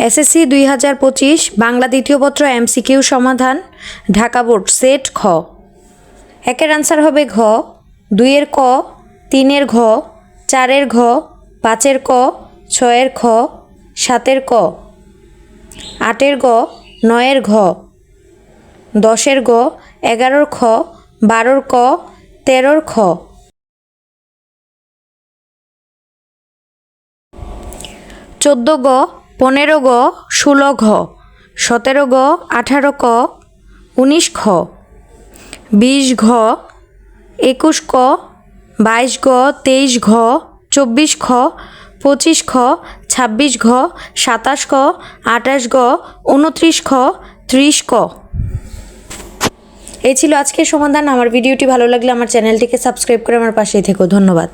SSC 2025 Bangla দ্বিতীয় পত্র MCQ সমাধান ঢাকা বোর্ড সেট খ। একের আনসার হবে ঘ, দুইয়ের ক, তিনের ঘ, চারের ঘ, পাঁচের ক, ছয়ের খ, সাতের ক, আটের গ, নয়ের ঘ, 10-এর গ, 11-র খ, 12-র ক, 13-র খ। 14 গ, 15 গ, 16 ঘ, 17 গ, 18 ক, 19 খ, 20 ঘ, 21 ক, 22 গ, 23 ঘ, 24 খ, 25 খ, 26 ঘ, 27 খ, 28 গ, 29 খ, 30 ক। এই ছিল আজকের সমাধান। আমার ভিডিওটি ভালো লাগলে আমার চ্যানেলটিকে সাবস্ক্রাইব করে আমার পাশেই থেকো। ধন্যবাদ।